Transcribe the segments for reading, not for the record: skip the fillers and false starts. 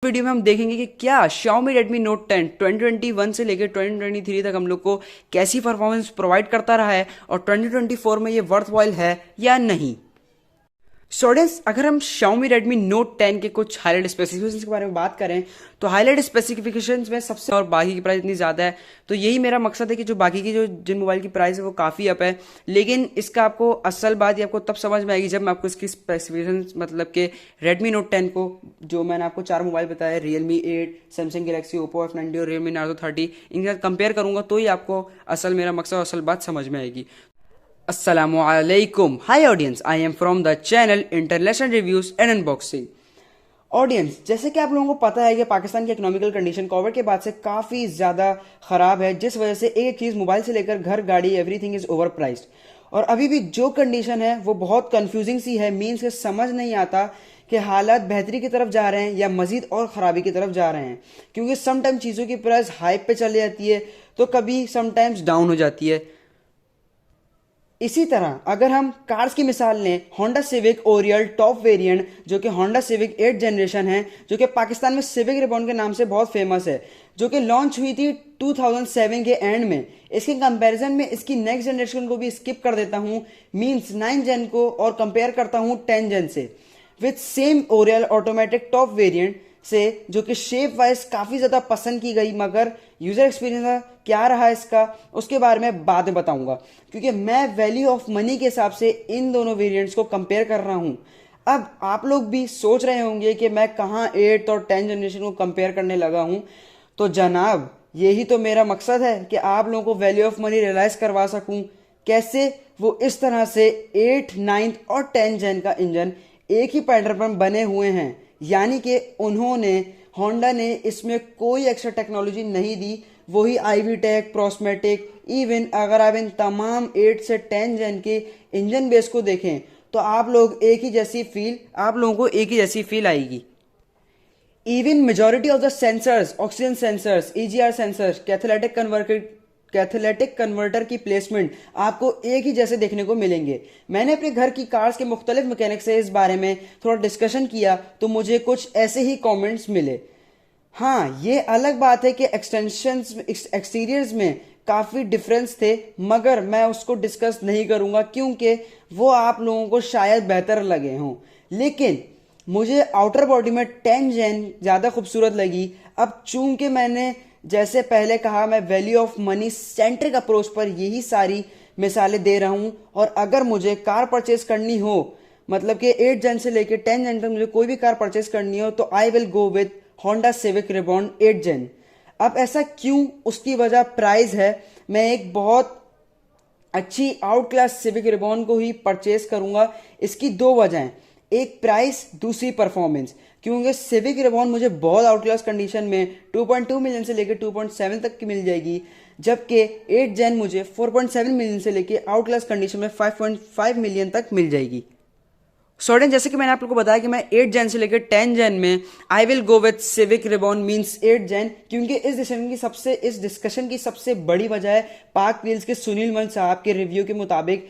Video में हम देखेंगे कि क्या Xiaomi Redmi Note 10 2021 से लेकर 2023 तक हम लोग को कैसी परफॉर्मेंस प्रोवाइड करता रहा है और 2024 में ये वर्थवाइल है या नहीं। स्टूडेंट्स, अगर हम Xiaomi Redmi Note 10 के कुछ हाईलाइट स्पेसिफिकेशंस के बारे में बात करें तो हाईलाइट स्पेसिफिकेशंस में सबसे और बाकी की प्राइस इतनी ज़्यादा है, तो यही मेरा मकसद है कि जो बाकी की जो जिन मोबाइल की प्राइस है वो काफ़ी अप है। लेकिन इसका आपको असल बात ये आपको तब समझ में आएगी जब मैं आपको इसकी स्पेसिफिकेशंस मतलब कि Redmi Note 10 को, जो मैंने आपको 4 मोबाइल बताया, Realme 8, Samsung Galaxy, Oppo F90 और Realme Narzo 30, इनके साथ कंपेयर करूंगा तो ही आपको असल मेरा मकसद और असल बात समझ में आएगी। Assalamualaikum. Hi audience, I am from the channel International Reviews and Unboxing. Audience, जैसे कि आप लोगों को पता है कि पाकिस्तान की इकोनॉमिकल कंडीशन कोविड के बाद से काफ़ी ज़्यादा ख़राब है, जिस वजह से एक चीज़ मोबाइल से लेकर घर, गाड़ी, एवरीथिंग इज़ ओवर प्राइस्ड। और अभी भी जो कंडीशन है वो बहुत कंफ्यूजिंग सी है। मीन्स के समझ नहीं आता कि हालात बेहतरी की तरफ जा रहे हैं या मज़ीद और ख़राबी की तरफ जा रहे हैं, क्योंकि समटाइम चीज़ों की प्राइस हाइप पे चली जाती है तो कभी समटाइम्स डाउन हो जाती है। इसी तरह अगर हम कार्स की मिसाल लें, Honda civic Oryol top variant जो कि होंडा सिविक 8 जनरेशन है, जो कि पाकिस्तान में सिविक रिबॉन के नाम से बहुत फेमस है, जो कि लॉन्च हुई थी 2007 के एंड में। इसके कंपैरिजन में इसकी नेक्स्ट जनरेशन को भी स्किप कर देता हूं, मींस 9 जन को, और कंपेयर करता हूं 10 जन से with same Oryol automatic top variant से, जो कि शेप वाइज काफ़ी ज़्यादा पसंद की गई। मगर यूज़र एक्सपीरियंस क्या रहा इसका उसके बारे में बाद में बताऊंगा, क्योंकि मैं वैल्यू ऑफ मनी के हिसाब से इन दोनों वेरिएंट्स को कंपेयर कर रहा हूं। अब आप लोग भी सोच रहे होंगे कि मैं कहाँ 8 और 10 जनरेशन को कंपेयर करने लगा हूं। तो जनाब, यही तो मेरा मकसद है कि आप लोगों को वैल्यू ऑफ मनी रियलाइज करवा सकूं। कैसे? वो इस तरह से 8, 9 और 10 जेन का इंजन एक ही पैटर्न पर बने हुए हैं, यानी कि होंडा ने इसमें कोई एक्स्ट्रा टेक्नोलॉजी नहीं दी। वही आईवी टेक, प्रोस्मेटिक, इवन अगर आप इन तमाम 8 से 10 जेन के इंजन बेस को देखें तो आप लोगों को एक ही जैसी फील आएगी। Even majority of the sensors, oxygen sensors, EGR sensors, catalytic converter की प्लेसमेंट आपको एक ही जैसे देखने को मिलेंगे। मैंने अपने घर की कार्स के मुख्तलिफ मैकेनिक से इस बारे में थोड़ा डिस्कशन किया तो मुझे कुछ ऐसे ही कमेंट्स मिले। हाँ, ये अलग बात है कि एक्सटीरियर्स में काफ़ी डिफरेंस थे, मगर मैं उसको डिस्कस नहीं करूंगा क्योंकि वो आप लोगों को शायद बेहतर लगे हों। लेकिन मुझे आउटर बॉडी में 10 जेन ज़्यादा खूबसूरत लगी। अब चूंकि मैंने जैसे पहले कहा, मैं value of money centric approach पर यही सारी मिसालें दे रहा हूं। और अगर मुझे कार परचेज करनी हो, मतलब कि 8 जन से लेकर 10 जन तक मुझे कोई भी कार परचेज करनी हो, तो I will go with Honda civic ribbon 8 जेन। अब ऐसा क्यों? उसकी वजह प्राइस है। मैं एक बहुत अच्छी आउट क्लास सिविक रिबॉन को ही परचेज करूंगा। इसकी दो वजहें, एक प्राइस, दूसरी परफॉर्मेंस। क्योंकि सिविक रिबॉन मुझे बहुत आउट क्लास कंडीशन में 2.2 मिलियन से लेकर 2.7 तक की मिल जाएगी, जबकि 8 जेन मुझे 4.7 मिलियन से लेकर आउट क्लास कंडीशन में 5.5 मिलियन तक मिल जाएगी। स्टूडेंट, जैसे कि मैंने आप लोगों को बताया कि मैं 8 जेन से लेकर 10 जेन में I will go with civic ribbon means 8 जेन, क्योंकि इस डिस्कशन की सबसे बड़ी वजह है पाक व्हील्स के सुनील मन साहब के रिव्यू के मुताबिक।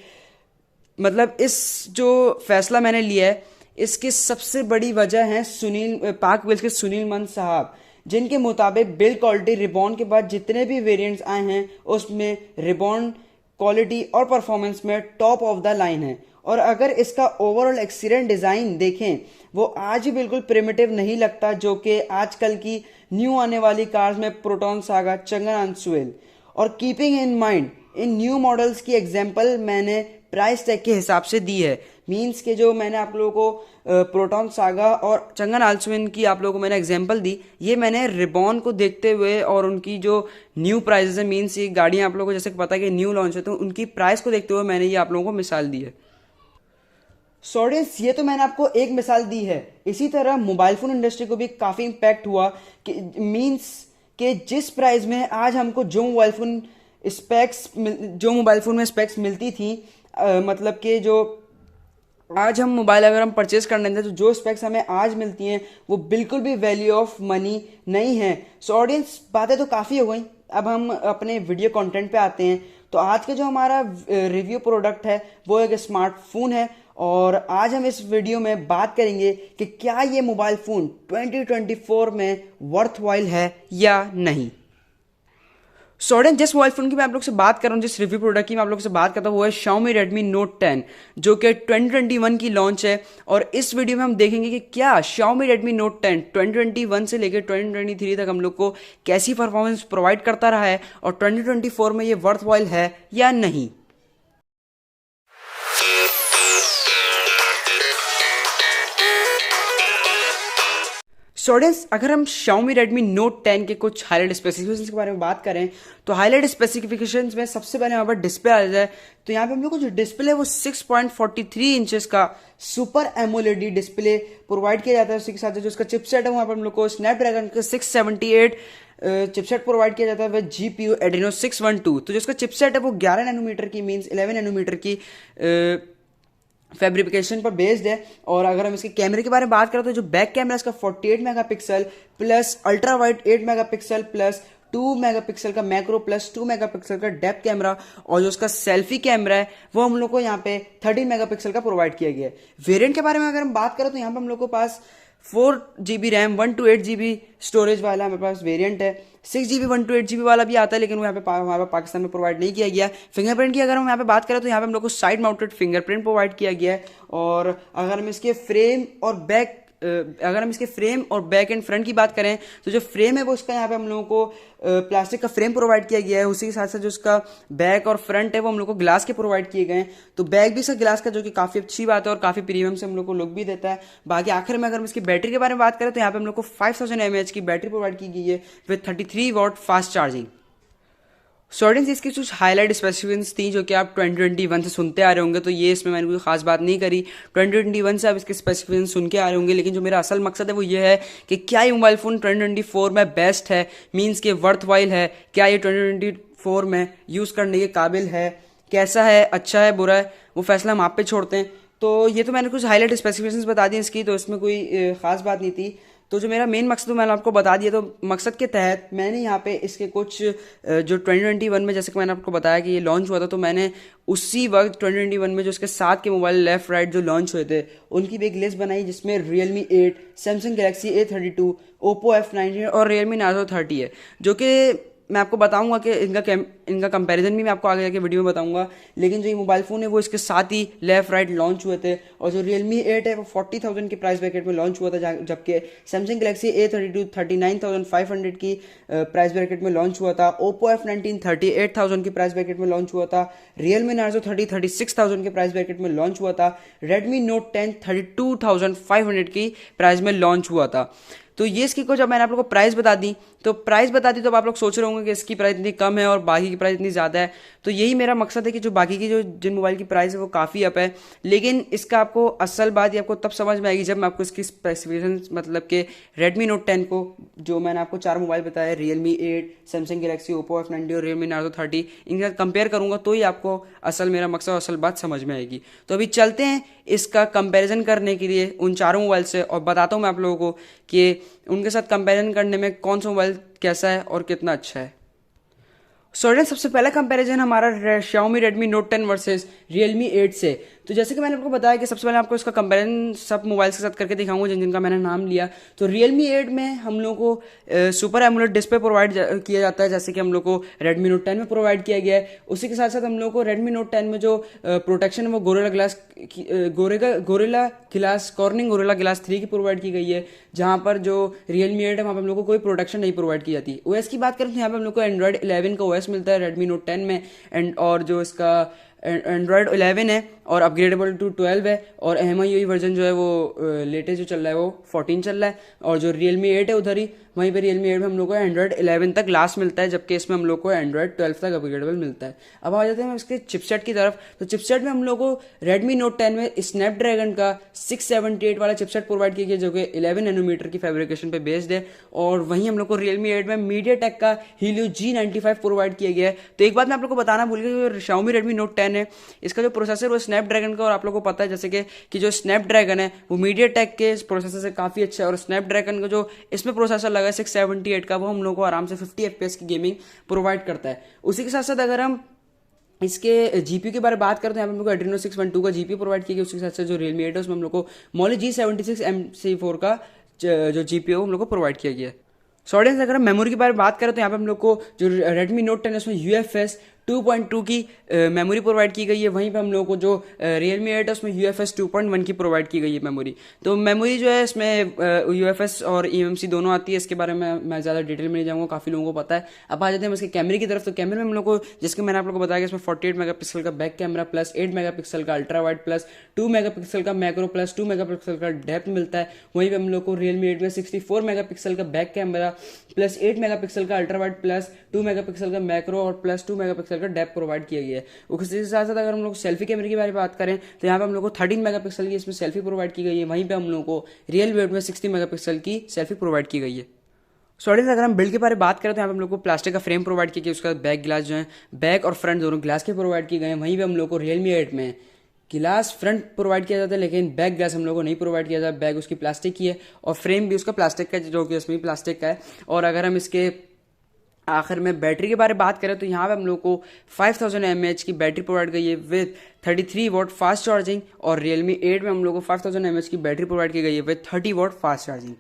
मतलब इस जो फैसला मैंने लिया है इसकी सबसे बड़ी वजह है पाक व्हील्स के सुनील मन साहब, जिनके मुताबिक बिल्ड क्वालिटी रिबॉन के बाद जितने भी वेरिएंट्स आए हैं उसमें रिबॉन क्वालिटी और परफॉर्मेंस में टॉप ऑफ द लाइन है। और अगर इसका ओवरऑल एक्सीलेंट डिज़ाइन देखें, वो आज ही बिल्कुल प्रिमिटिव नहीं लगता, जो कि आजकल की न्यू आने वाली कार्स में प्रोटॉन सागा, चंगन अंसुएल। और keeping in mind in new models की एग्जांपल मैंने प्राइस टैग के हिसाब से दी है। मींस के जो मैंने आप लोगों को प्रोटॉन सागा और चंगन आल्सविन की आप लोगों को मैंने एग्जांपल दी, ये मैंने रिबॉन को देखते हुए और उनकी जो न्यू प्राइसेस है, मींस ये गाड़ियाँ आप लोगों को जैसे पता है कि न्यू लॉन्च है, तो उनकी प्राइस को देखते हुए मैंने ये आप लोगों को मिसाल दी है। स्टूडेंट्स, ये तो मैंने आपको एक मिसाल दी है। इसी तरह मोबाइल फोन इंडस्ट्री को भी काफ़ी इम्पैक्ट हुआ कि मींस के जिस प्राइस में आज हमको जो मोबाइल फोन में स्पेक्स मिलती थी, मतलब कि जो आज हम मोबाइल अगर हम परचेज करने दें तो जो स्पेक्स हमें आज मिलती हैं वो बिल्कुल भी वैल्यू ऑफ मनी नहीं है। सो ऑडियंस, बातें तो काफ़ी हो गई, अब हम अपने वीडियो कंटेंट पे आते हैं। तो आज का जो हमारा रिव्यू प्रोडक्ट है वो एक स्मार्टफोन है, और आज हम इस वीडियो में बात करेंगे कि क्या ये मोबाइल फ़ोन 2024 में वर्थवाइल है या नहीं। स्टूडेंट, जिस मोबाइल फोन की मैं आप लोग से बात कर रहा हूँ, जिस रिव्यू प्रोडक्ट की मैं आप लोग से बात करता हूँ, वो है Xiaomi Redmi Note 10 जो कि 2021 की लॉन्च है। और इस वीडियो में हम देखेंगे कि क्या Xiaomi Redmi Note 10 2021 से लेकर 2023 तक हम लोग को कैसी परफॉर्मेंस प्रोवाइड करता रहा है और 2024 में ये वर्थवाइल है या नहीं। स्टूडेंट्स, अगर हम Xiaomi Redmi Note 10 के कुछ हाईलाइट स्पेसिफिकेशंस के बारे में बात करें तो हाईलाइट स्पेसिफिकेशंस में सबसे पहले यहाँ पर डिस्प्ले आ जाए तो यहाँ पे हम लोग को जो डिस्प्ले है वो 6.43 इंचेस का सुपर एमोलेड डिस्प्ले प्रोवाइड किया जाता है। उसी के साथ जो उसका चिपसेट है वहाँ पर हम लोग को स्नैपड्रैगन का 678 चिपसेट प्रोवाइड किया जाता है विद GPU Adreno 612। तो जो उसका चिपसेट है वो 11 नैनोमीटर की मीन्स 11 नैनोमीटर की फैब्रिकेशन पर बेस्ड है। और अगर हम इसके कैमरे के बारे में बात करें तो जो बैक कैमरा है इसका 48 megapixel plus ultra wide 8 megapixel plus 2 megapixel का मैक्रो प्लस 2 मेगापिक्सल का डेप्थ कैमरा और जो उसका सेल्फी कैमरा है वो हम लोग को यहाँ पे 13 मेगापिक्सल का प्रोवाइड किया गया है। वेरिएंट के बारे में अगर हम बात करें तो यहाँ पे हम लोग को पास 4GB रैम 128GB स्टोरेज वाला हमारे पास वेरिएंट है। 6GB 128GB वाला भी आता है लेकिन वो यहाँ पे हमारे पाकिस्तान में प्रोवाइड नहीं किया गया। फिंगरप्रिंट की अगर हम यहाँ पे बात करें तो यहाँ पे हम लोग को साइड माउंटेड फिंगरप्रिंट प्रोवाइड किया गया है। और अगर हम इसके फ्रेम और बैक एंड फ्रंट की बात करें तो जो फ्रेम है वो उसका यहाँ पे हम लोगों को प्लास्टिक का फ्रेम प्रोवाइड किया गया है। उसी के साथ साथ जो उसका बैक और फ्रंट है वो हम लोग को ग्लास के प्रोवाइड किए गए हैं। तो बैक भी इसका ग्लास का जो कि काफ़ी अच्छी बात है और काफ़ी प्रीमियम से हम लोग को लुक भी देता है। बाकी आखिर में अगर हम इसकी बैटरी के बारे में बात करें तो यहाँ पे हम लोग को 5000 mAh की बैटरी प्रोवाइड की गई है with 33 watt fast charging. Students, इसकी कुछ हाईलाइट स्पेसिफिकेशंस थी जो कि आप 2021 से सुनते आ रहे होंगे, तो ये इसमें मैंने कोई खास बात नहीं करी। 2021 से आप इसके स्पेसिफिकेशन सुन के आ रहे होंगे, लेकिन जो मेरा असल मकसद है वो ये है कि क्या ये मोबाइल फ़ोन 2024 में बेस्ट है, मीन्स के वर्थवाइल है, क्या ये 2024 में यूज़ करने के काबिल है, कैसा है, अच्छा है, बुरा है, वो फैसला हम आप पे छोड़ते हैं। तो ये तो मैंने कुछ हाईलाइट स्पेसिफिकेशंस बता दी इसकी, तो इसमें कोई ख़ास बात नहीं थी। तो जो मेरा मेन मकसद मैंने आपको बता दिया, तो मकसद के तहत मैंने यहाँ पे इसके कुछ जो 2021 में जैसे कि मैंने आपको बताया कि ये लॉन्च हुआ था, तो मैंने उसी वक्त 2021 में जो इसके साथ के मोबाइल लेफ्ट राइट जो लॉन्च हुए थे उनकी भी एक लिस्ट बनाई जिसमें Realme 8, Samsung Galaxy A32, Oppo F19 और Realme Narzo 30 है, जो कि मैं आपको बताऊंगा कि इनका कंपैरिजन भी मैं आपको आगे जाके वीडियो में बताऊंगा। लेकिन जो ये मोबाइल फ़ोन है वो इसके साथ ही लेफ्ट राइट लॉन्च हुए थे। और जो Realme 8 है वो 40,000 के प्राइस ब्रैकेट में लॉन्च हुआ था, जबकि Samsung Galaxy A32 39,500 की प्राइस ब्रैकेट में लॉन्च हुआ था। Oppo F19 38,000 की प्राइस ब्रैकेट में लॉन्च हुआ था। Realme Narzo 30 36,000 के प्राइस ब्रैकेट में लॉन्च हुआ था। Redmi Note 10 32,500 की प्राइस में लॉन्च हुआ था। तो ये इसकी को जब मैंने आप लोगों को प्राइस बता दी तो अब आप लोग सोच रहे होंगे कि इसकी प्राइस इतनी कम है और बाकी की प्राइस इतनी ज़्यादा है। तो यही मेरा मकसद है कि जो बाकी की जो जिन मोबाइल की प्राइस है वो काफ़ी अप है, लेकिन इसका आपको असल बात ये आपको तब समझ में आएगी जब मैं आपको इसकी स्पेसिफिकेशन मतलब कि Redmi Note 10 को, जो मैंने आपको 4 मोबाइल बताया Realme 8, Samsung Galaxy, Oppo F90 और Realme Narzo 30, इनके साथ कंपेयर करूँगा तो ही आपको असल मेरा मकसद और असल बात समझ में आएगी। तो अभी चलते हैं इसका कंपैरिजन करने के लिए उन चारों मोबाइल से और बताता हूँ मैं आप लोगों को कि उनके साथ कंपैरिजन करने में कौन सा मोबाइल कैसा है और कितना अच्छा है। स्टूडेंट, सबसे पहला कंपैरिजन हमारा Xiaomi Redmi Note 10 versus Realme 8 से। तो जैसे कि मैंने आपको बताया कि सबसे पहले आपको इसका कंपैरिजन सब मोबाइल्स के साथ करके दिखाऊंगा जिनका मैंने नाम लिया। तो Realme 8 में हम लोग को सुपर एमोलेड डिस्प्ले प्रोवाइड किया जाता है, जैसे कि हम लोग को Redmi Note 10 में प्रोवाइड किया गया है। उसी के साथ साथ हम लोग को Redmi Note 10 में जो प्रोटेक्शन है वो कॉर्निंग गोरिल्ला ग्लास 3 की प्रोवाइड की गई है, जहाँ पर जो Realme 8 है वहाँ पर हम लोग को कोई प्रोटेक्शन नहीं प्रोवाइड की जाती। OS की बात करें तो यहाँ पर हम लोग को Android 11 का OS मिलता है Redmi Note 10 में, और जो इसका Android 11 है और अपग्रेडेबल टू 12 है, और MIUI वर्जन जो है वो लेटेस्ट जो चल रहा है वो 14 चल रहा है। और जो Realme 8 है उधर ही वहीं पे Realme 8 में हम लोग को Android 11 तक लास्ट मिलता है, जबकि इसमें हम लोग को Android 12 तक अपग्रेडेबल मिलता है। अब आ जाते हैं इसके चिपसेट की तरफ। तो चिपसेट में हम लोग को Redmi Note 10 में स्नैपड्रैगन का 678 वाला चिपसेट प्रोवाइड किया गया जो कि 11 नैनोमीटर की फैब्रिकेशन पे बेस्ड है, और वहीं हम लोग को Realme 8 में MediaTek का Helio G95 प्रोवाइड किया गया है। तो एक बात मैं आप लोग को बताना भूल गया, जो Xiaomi Redmi Note 10 है इसका जो प्रोसेसर वो स्नैपड्रैगन का, और आप लोगों को पता है जैसे कि जो स्नैपड्रैगन है वो MediaTek के प्रोसेसर से काफ़ी अच्छा है, और स्नैपड्रैगन का जो इसमें प्रोसेसर लगा है 678 का, वो हम लोग को आराम से 50 FPS की गेमिंग प्रोवाइड करता है। उसी के साथ साथ अगर हम इसके जीपीयू के बारे में बात करते हैं, यहाँ पे हम लोग को Adreno 612 का जीपीयू प्रोवाइड किया गया, उसके साथ साथ जो Realme 8 है उसमें हम लोग को Mali G76 MC4 का जो जीपीयू हम लोग को प्रोवाइड किया गया है। सो ऑडियंस, अगर हम मेमोरी के बारे में बात करें तो यहाँ पे हम लोग को जो Redmi Note 10 है उसमें UFS 2.2 की मेमोरी प्रोवाइड की गई है। वहीं पे हम लोगों को जो Realme 8 है उसमें UFS 2.1 की प्रोवाइड की गई है मेमोरी। तो मेमोरी जो है इसमें UFS और eMMC दोनों आती है। इसके बारे में मैं ज़्यादा डिटेल में नहीं जाऊँगा, काफ़ी लोगों को पता है। अब आ जाते हैं इसके कैमरे की तरफ। तो कैमरे में हम लोग को, जिसके मैंने आप लोगों को बताया कि इसमें 48 मेगापिक्सल का बैक कैमरा प्लस 8 मेगापिक्सल का अल्ट्रा वाइड प्लस 2 मेगापिक्सल का मैक्रो प्लस 2 मेगापिक्सल का डेप्थ मिलता है। वहीं पे हम लोग को Realme 8 में 64 मेगापिक्सल का बैक कैमरा प्लस 8 मेगापिक्सल का अल्ट्रा वाइड प्लस 2 मेगापिक्सल का मैक्रो और प्लस 2 मेगापिक्सल का डेप्थ प्रोवाइड किया गया है। उसके साथ साथ अगर हम लोग सेल्फी कैमरे के बारे में बात करें तो यहाँ पे हम लोग को 13 मेगापिक्सल की इसमें सेल्फी प्रोवाइड की गई है। वहीं पे हम लोग को Realme 8 में 60 मेगापिक्सल की सेल्फी प्रोवाइड की गई है। सॉरी, अगर हम बिल्ड के बारे में बात करें तो यहाँ पे हम लोग को प्लास्टिक का फ्रेम प्रोवाइड किया गया, उसका बैक ग्लास जो है बैक और फ्रंट दोनों ग्लास के प्रोवाइड किए गए हैं। वहीं पे हम लोग को Realme 8 में गिलास फ्रंट प्रोवाइड किया जाता है, लेकिन बैक ग्लास हम लोग को नहीं प्रोवाइड किया जाता। बैक उसकी प्लास्टिक की है और फ्रेम भी उसका प्लास्टिक का, जो कि उसमें भी प्लास्टिक का है। और अगर हम इसके आखिर में बैटरी के बारे में बात करें तो यहाँ पे हम लोग को 5000 mAh की बैटरी प्रोवाइड की गई है विद 33 वॉट फास्ट चार्जिंग। और Realme 8 में हम लोग को 5000 mAh की बैटरी प्रोवाइड की गई है with 30 watt fast charging.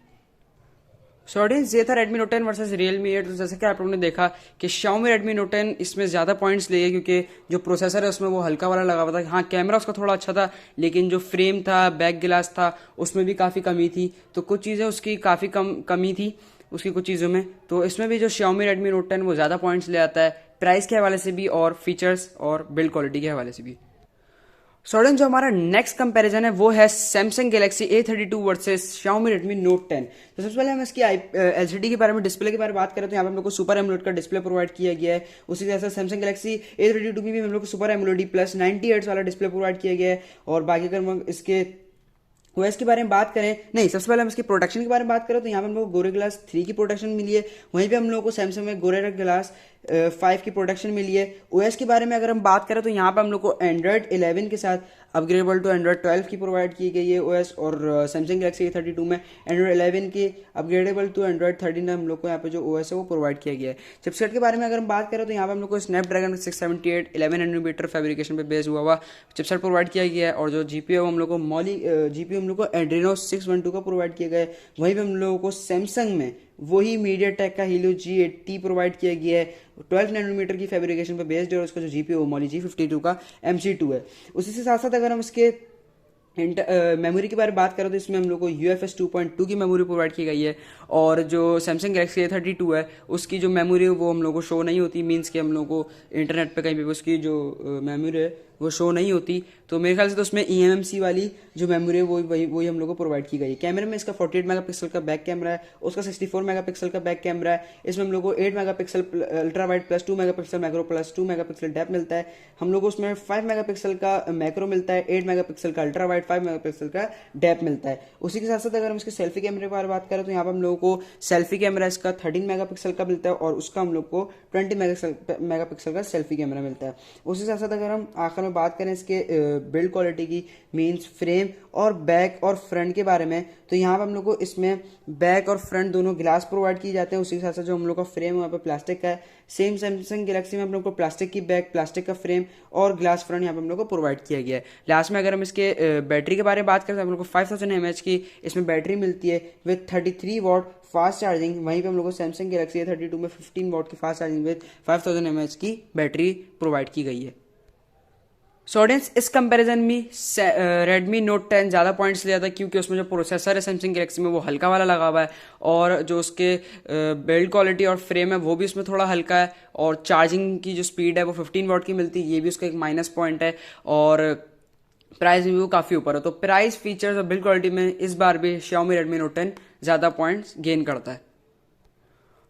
So audience, ये था Redmi Note 10 वर्सेस Realme 8। तो जैसे कि आप लोगों ने देखा कि Xiaomi Redmi Note 10 इसमें ज़्यादा पॉइंट्स लिए, क्योंकि जो प्रोसेसर है उसमें वो हल्का वाला लगा हुआ था। हाँ, कैमरा उसका थोड़ा अच्छा था, लेकिन जो फ्रेम था, बैक गिलास था, उसमें भी काफ़ी कमी थी। तो कुछ चीज़ें उसकी काफ़ी कमी थी उसकी कुछ चीज़ों में। तो इसमें भी जो Xiaomi Redmi Note 10 वो ज़्यादा पॉइंट्स ले आता है, प्राइस के हवाले से भी और फीचर्स और बिल्ड क्वालिटी के हवाले से भी। स्टूडेंट, जो हमारा नेक्स्ट कंपैरिजन है वो है Samsung Galaxy A32 versus Xiaomi Redmi Note 10। तो सबसे पहले हम इसकी LCD के बारे में, डिस्प्ले के बारे में बात करें तो यहाँ पे हम लोग को सुपर एमोलेड का डिस्प्ले प्रोवाइड किया गया है। उसी तरह से Samsung Galaxy A32 में भी हम लोग को सुपर एमोलेड प्लस 90 हर्ट्ज वाला डिस्प्ले प्रोवाइड किया गया है। और बाकी अगर हम इसके ओएस के बारे में बात करें, नहीं, सबसे पहले हम इसकी प्रोटेक्शन के बारे में बात करें तो यहाँ पे हम लोग को गोरिल्ला ग्लास 3 की प्रोटेक्शन मिली है। वहीं पे हम लोगों को सैमसंग में गोरिल्ला ग्लास 5 की प्रोटेक्शन मिली है। ओएस के बारे में अगर हम बात करें तो यहाँ पे हम लोग को एंड्रॉइड 11 के साथ अपग्रेडेबल टू एंड्रॉइड 12 की प्रोवाइड की गई है ओएस। और सैमसंग गैलेक्सी A32 में एंड्रॉइड 11 की अपग्रेडेबल टू एंड्रॉइड 13 हम लोग को यहाँ पे जो ओएस है वो प्रोवाइड किया गया है। चिपसेट के बारे में अगर हम बात करें तो यहाँ पे हम लोग को स्नैपड्रैगन 678 11 नैनोमीटर फैब्रिकेशन पे बेस हुआ चिपसेट प्रोवाइड किया गया है। और जो जीपीयू हम लोग को जीपीयू हम लोग को Adreno 612 का प्रोवाइड किया गया है। वहीं पे हम लोगों को सैमसंग में वही मीडियाटेक का Helio G80 प्रोवाइड किया गया है 12 नैनोमीटर की फैब्रिकेशन पर बेस्ड है। और उसका जो जीपीयू Mali G52 का MC2 है। उसी के साथ साथ अगर हम इसके मेमोरी के बारे में बात करें तो इसमें हम लोग को UFS 2.2 की मेमोरी प्रोवाइड की गई है। और जो Samsung Galaxy A32 है उसकी जो मेमोरी है वो हम लोग को शो नहीं होती, मीन्स कि हम लोग को इंटरनेट पे कहीं पे उसकी जो मेमोरी है वो शो नहीं होती। तो मेरे ख्याल से तो उसमें eMMC वाली जो मेमोरी है वही हम लोग को प्रोवाइड की गई है। कैमरे में इसका 48 मेगापिक्सल का बैक कैमरा है, उसका 64 मेगापिक्सल का बैक कैमरा है। इसमें हम लोग को 8 megapixel ultra wide plus 2 megapixel macro plus 2 megapixel depth मिलता है। हम लोग को उसमें 5 मेगापिक्सल का मैक्रो मिलता है, 8 मेगापिक्सल का अल्ट्रा वाइड, 5 मेगापिक्सल का डेप्थ मिलता है। उसी के साथ साथ अगर हम इसके सेल्फी कैमरे के बारे में बात करें तो यहाँ पर हम लोगों को सेल्फी कैमरा इसका 13 मेगापिक्सल का मिलता है और उसका हम लोग को 20 मेगापिक्सल का सेल्फी कैमरा मिलता है। उसी के साथ साथ अगर हम आखिर में बात करें इसके बिल्ड क्वालिटी की, मींस फ्रेम और बैक और फ्रंट के बारे में, तो यहाँ पर हम लोग को इसमें बैक और फ्रंट दोनों ग्लास प्रोवाइड किए जाते हैं। उसी के साथ साथ जो हम लोग का फ्रेम है वहाँ पर प्लास्टिक का है। सेम सैमसंग गैलेक्सी में हम लोग को प्लास्टिक की बैक, प्लास्टिक का फ्रेम और ग्लास फ्रंट यहाँ पर हम लोग को प्रोवाइड किया गया है। लास्ट में अगर हम इसके बैटरी के बारे में बात करें तो हम लोग को 5000 mAh की इसमें बैटरी मिलती है विद 33 वॉट फास्ट चार्जिंग। वहीं पे हम लोग को सैमसंग गैलेक्सी A32 में 15 वॉट की फास्ट चार्जिंग विद 5000 mAh की बैटरी प्रोवाइड की गई है। सो ऑडियंस, इस कंपैरिजन में Redmi Note 10 ज़्यादा पॉइंट्स लिया था क्योंकि उसमें जो प्रोसेसर है सैमसंग गैलेक्सी में वो हल्का वाला लगा हुआ है। और जो उसके बिल्ड क्वालिटी और फ्रेम है वो भी उसमें थोड़ा हल्का है। और चार्जिंग की जो स्पीड है वो 15 वॉट की मिलती है, ये भी उसका एक माइनस पॉइंट है। और प्राइस में भी वो काफ़ी ऊपर है। तो प्राइस, फीचर्स और बिल्ड क्वालिटी में इस बार भी Xiaomi Redmi Note 10 ज़्यादा पॉइंट्स गेन करता है।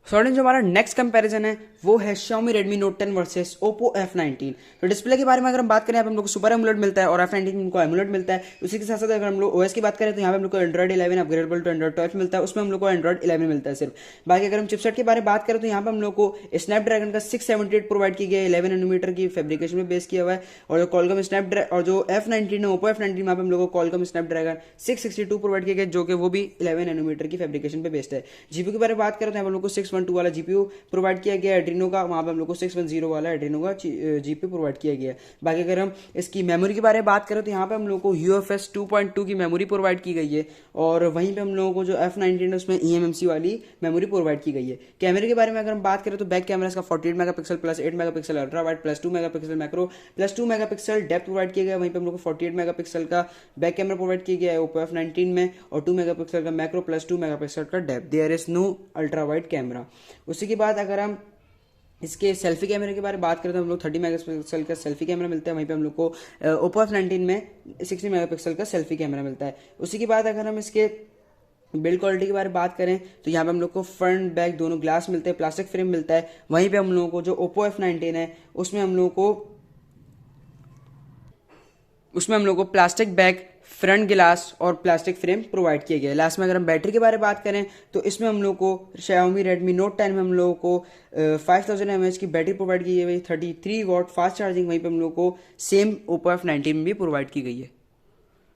स्टूडेंट, जो हमारा नेक्स्ट कंपैरिजन है वो है Xiaomi Redmi Note 10 versus Oppo F19। तो डिस्प्ले के बारे में अगर हम बात करें, यहाँ पे हम लोग को सुपर एमोलेड मिलता है और F19 को एमोलेड मिलता है। उसी के साथ साथ अगर हम लोग ओएस की बात करें तो यहाँ पे हम लोग को एंड्रॉइड 11 अपग्रेडेबल टू एंड्रॉइड 12 मिलता है, उसमें हम लोग को एंड्रॉइड 11 मिलता है सिर्फ। बाकी अगर हम चिपसेट के बारे में बात करें तो यहाँ पे हम लोग को स्नैपड्रैगन का 678 प्रोवाइड किया गया है, 11 नैनोमीटर की फैब्रिकेशन में बेस किया हुआ है। और जो कॉलकॉम स्नैपड्रैगन और जो F19 है Oppo F19 में हम लोग को कॉलकॉम स्नैपड्रैगन 662 प्रोवाइड किया गया, जो कि वो भी 11 नैनोमीटर की फैब्रिकेशन पे बेस्ड है। जीपीयू के बारे में बात करें तो यहाँ पे हम लोग को 612 वाला जीपीयू प्रोवाइड किया गया एड्रीनो का, वहाँ पे हम लोग को 610 वाला एड्रीनो का जीपीयू प्रोवाइड किया गया है। बाकी अगर हम इसकी मेमोरी के बारे में बात करें तो यहाँ पे हम लोग को UFS 2.2 की मेमोरी प्रोवाइड की गई है, और वहीं पे हम लोगों को जो F19 है उसमें eMMC वाली मेमोरी प्रोवाइड की गई है। कैमरे के बारे में अगर हम बात करें तो बैक कैमरा इसका 48 megapixel plus 8 megapixel ultra wide plus 2 megapixel macro plus 2 megapixel depth provide किया गया। वहीं पे हम लोग को 48 मेगापिक्सल का बैक कैमरा प्रोवाइड किया गया है ओप्पो F19 में, और 2 मेगापिक्सल का मैक्रो प्लस 2 मेगापिक्सल का depth. There is no ultra wide camera. उसी के बाद अगर हम इसके सेल्फी कैमरे के बारे में बात करें तो हम लोग 30 मेगापिक्सल का सेल्फी कैमरा मिलता है, वहीं पे हम लोग को ओप्पो F19 में 60 मेगापिक्सल का सेल्फी कैमरा मिलता है। उसी के बाद अगर हम इसके बिल्ड क्वालिटी के बारे में बात करें तो यहाँ पे हम लोग को फ्रंट बैक दोनों ग्लास मिलते हैं, प्लास्टिक फ्रेम मिलता है। वहीं पे हम लोगों को जो ओप्पो F19 है उसमें हम लोगों को प्लास्टिक बैक, फ्रंट ग्लास और प्लास्टिक फ्रेम प्रोवाइड किया गया है। लास्ट में अगर हम बैटरी के बारे में बात करें तो इसमें हम लोग को Xiaomi Redmi Note 10 में हम लोगों को 5000 mAh की बैटरी प्रोवाइड की गई है, 33 वॉट फास्ट चार्जिंग वहीं पे हम लोग को सेम ओप्पो F19 में भी प्रोवाइड की गई है।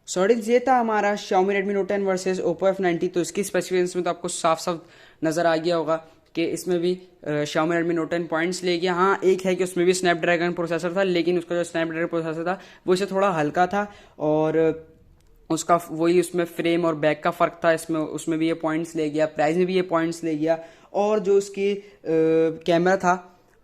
सो ऑडियंस, ये था हमारा Xiaomi Redmi Note 10 versus Oppo F19। तो इसकी स्पेसिफिकेशंस में तो आपको साफ साफ नजर आ गया होगा कि इसमें भी Xiaomi Redmi Note 10 पॉइंट्स ले गया। हाँ, एक है कि उसमें भी स्नैपड्रैगन प्रोसेसर था, लेकिन उसका जो स्नैपड्रैगन प्रोसेसर था वो इससे थोड़ा हल्का था, और उसका वही उसमें फ्रेम और बैक का फर्क था, इसमें उसमें भी ये पॉइंट्स ले गया, प्राइस में भी ये पॉइंट्स ले गया, और जो उसकी कैमरा था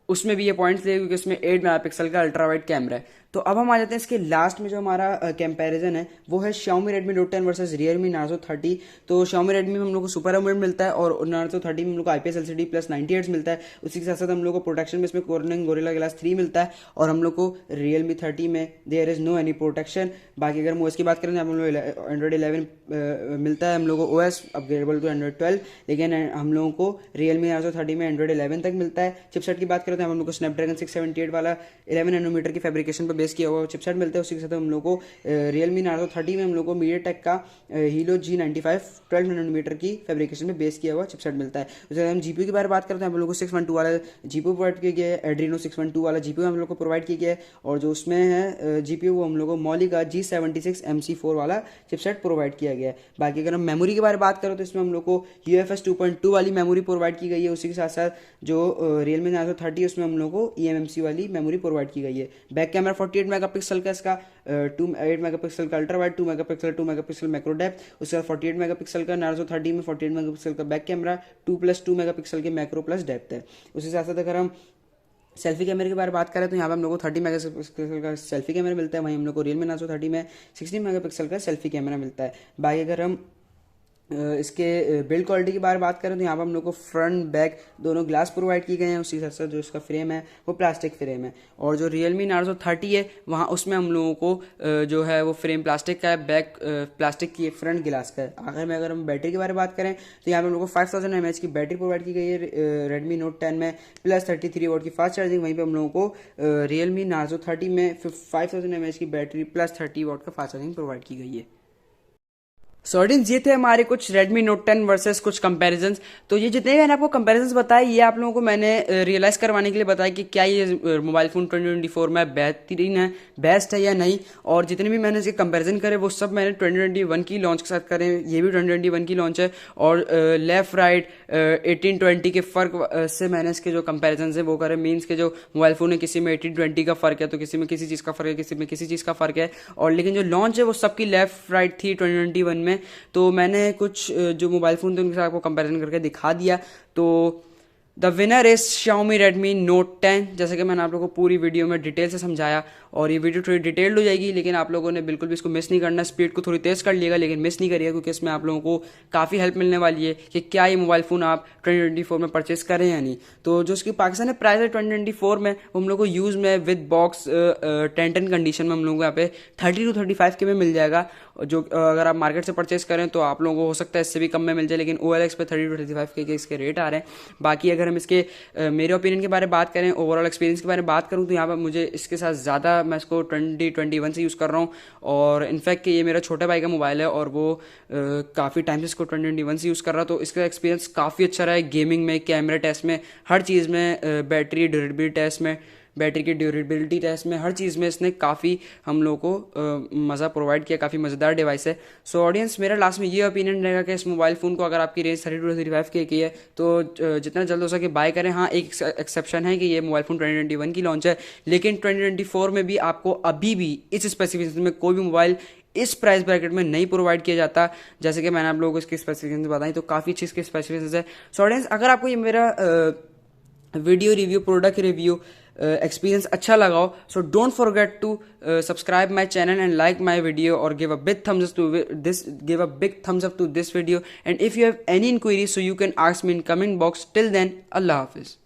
उसमें भी ये पॉइंट्स ले, क्योंकि उसमें 8 मेगापिक्सल का अल्ट्रा वाइड कैमरा है। तो अब हम आ जाते हैं इसके लास्ट में, जो हमारा कंपैरिजन है वो है Xiaomi Redmi Note 10 versus Realme Narzo 30। तो Xiaomi Redmi में हम लोग को सुपर एमोलेड मिलता है, और Narzo 30 में हम लोग को IPS LCD प्लस 90 हर्ट्ज मिलता है। उसी के साथ साथ हम लोग को प्रोटेक्शन में इसमें Corning Gorilla Glass 3 मिलता है, और हम लोग को Realme 30 में there is no any protection. बाकी अगर हम OS की बात करें तो हम लोग Android 11 मिलता है, हम लोग को OS अपग्रेडेबल टू Android 12, लेकिन हम लोगों को Realme Narzo 30 में Android 11 तक मिलता है। चिपसेट की बात करें तो हम लोग को Snapdragon 678 वाला 11 नैनोमीटर की फैब्रिकेशन पर बेस किया हुआ चिपसेट मिलता है। उसी के साथ हम लोग को Realme Narzo 30 में हम लोग को MediaTek का Helio G95 12 नैनोमीटर की फैब्रिकेशन में बेस किया हुआ चिपसेट मिलता है। उसके बाद हम जीपीयू की बारे में बात करते हैं, हम लोग को 612 वाला जीपीयू प्रोवाइड किया गया है, Adreno 612 वाला जीपीयू हम लोग को प्रोवाइड किया गया है, और जो उसमें है जीपीयू वो हम लोग को Mali का G76 MC4 वाला चिपसेट प्रोवाइड किया गया है। बाकी अगर हम मेमोरी के बारे में बात करें तो इसमें हम लोग को UFS 2.2 वाली मेमोरी प्रोवाइड की गई है। उसी के साथ साथ जो Realme Narzo 30 उसमें हम लोग को eMMC वाली मेमोरी प्रोवाइड की गई है। बैक कैमरा 48 मेगापिक्सल का, इसका 8 मेगापिक्सल का ultra wide, 2 megapixel macro depth, उसके बाद 48 मेगापिक्सल का Narzo 30 में 48 मेगापिक्सल का बैक कैमरा, 2+2 मेगापिक्सल के मैक्रो प्लस डेप्थ है। उसी के साथ साथ अगर हम सेल्फी कैमरे के बारे में बात करें तो यहाँ पे हम लोग को 30 मेगापिक्सल का सेल्फी कैमरा मिलता है, वहीं हम लोग को Realme Narzo 30 में 16 मेगापिक्सल का सेल्फी कैमरा मिलता है। बाकी अगर हम इसके बिल्ड क्वालिटी के बारे में बात करें तो यहाँ पर हम लोग को फ्रंट बैक दोनों ग्लास प्रोवाइड किए गए हैं। उसी के साथ साथ जो इसका फ्रेम है वो प्लास्टिक फ्रेम है, और जो Realme Narzo 30 है वहाँ उसमें हम लोगों को जो है वो फ्रेम प्लास्टिक का है, बैक प्लास्टिक की, फ्रंट ग्लास का है। आखिर में अगर हम बैटरी के बारे में बात करें तो यहाँ पर हम लोग को 5000 mAh की बैटरी प्रोवाइड की गई है Redmi Note 10 में, प्लस 33 वॉट की फास्ट चार्जिंग। वहीं पर हम लोगों को Realme Narzo 30 में 5000 mAh की बैटरी प्लस 30 वॉट का फास्ट चार्जिंग प्रोवाइड की गई है। सो ऑडियंस, ये थे हमारे कुछ Redmi Note 10 वर्सेस कुछ कंपैरिजन्स। तो ये जितने भी मैंने आपको कंपैरिजन्स बताए ये आप लोगों को मैंने रियलाइज़ करवाने के लिए बताया कि क्या ये मोबाइल फ़ोन 2024 में बेहतरीन है, बेस्ट है या नहीं। और जितने भी मैंने इसके कंपैरिजन करे वो सब मैंने 2021 की लॉन्च के साथ करे, ये भी 2021 की लॉन्च है। और लेफ्ट राइट 18-20 के फ़र्क से मैंने इसके जो कंपेरिजन है वो करे। मीन्स के जो मोबाइल फ़ोन है किसी में 18-20 का फ़र्क है, तो किसी में किसी चीज़ का फ़र्क है, किसी में किसी चीज़ का फ़र्क है। और लेकिन जो लॉन्च है वो सबकी लेफ्ट राइट थी 2021 में। तो मैंने कुछ जो मोबाइल फ़ोन थे उनके साथ आपको कंपैरिजन करके दिखा दिया। तो the winner is Xiaomi Redmi Note 10, जैसे कि मैंने आप लोगों को पूरी वीडियो में डिटेल से समझाया। और ये वीडियो थोड़ी डिटेल्ड हो जाएगी, लेकिन आप लोगों ने बिल्कुल भी इसको मिस नहीं करना। स्पीड को थोड़ी तेज़ कर लिएगा लेकिन मिस नहीं करिएगा, क्योंकि इसमें आप लोगों को काफ़ी हेल्प मिलने वाली है कि क्या ये मोबाइल फ़ोन आप 2024 में परचेस करें या नहीं। तो जो इसकी पाकिस्तान में प्राइस है 2024 में, वो हम लोग को यूज़ में विद बॉक्स 10-10 कंडीशन में हम लोग को यहाँ पे 30 to 35 के में मिल जाएगा। जो अगर आप मार्केट से परचेस करें तो आप लोगों को हो सकता है इससे भी कम में मिल जाए, लेकिन OLX पे 30 to 35 के इसके रेट आ रहे हैं। बाकी अगर हम इसके मेरे ओपिनियन के बारे में बात करें, ओवरऑल एक्सपीरियंस के बारे में बात करूं तो यहाँ पर मुझे इसके साथ ज़्यादा मैं इसको 2021 से यूज़ कर रहा हूँ। और इनफैक्ट ये मेरा छोटे भाई का मोबाइल है और वो काफ़ी टाइम से इसको 2021 से यूज़ कर रहा, तो इसका एक्सपीरियंस काफ़ी अच्छा रहा है। गेमिंग में, कैमरा टेस्ट में, हर चीज़ में, बैटरी ड्यूरेबिलिटी टेस्ट में बैटरी की ड्यूरेबिलिटी टेस्ट में, हर चीज़ में इसने काफ़ी हम लोग को मज़ा प्रोवाइड किया, काफ़ी मज़ेदार डिवाइस है। सो ऑडियंस, मेरा लास्ट में ये ओपिनियन रहेगा कि इस मोबाइल फ़ोन को अगर आपकी रेंज 32 to 35K की है तो जितना जल्द हो सके बाय करें। हाँ, एक एक्सेप्शन है कि ये मोबाइल फ़ोन 2021 की लॉन्च है, लेकिन 2024 में भी आपको अभी भी इस स्पेसिफिकेशन में कोई भी मोबाइल इस प्राइस ब्रैकेट में नहीं प्रोवाइड किया जाता। जैसे कि मैंने आप लोगों को इसकी स्पेसिफिकेशन बताई, तो काफ़ी अच्छी इसकी स्पेसिफिकेशन है। सो ऑडियंस, अगर आपको ये मेरा video review, product review experience अच्छा लगा हो, so don't forget to subscribe my channel and like my video और give a big thumbs up to this video, and if you have any inquiries, so you can ask me in comment box. Till then, Allah Hafiz.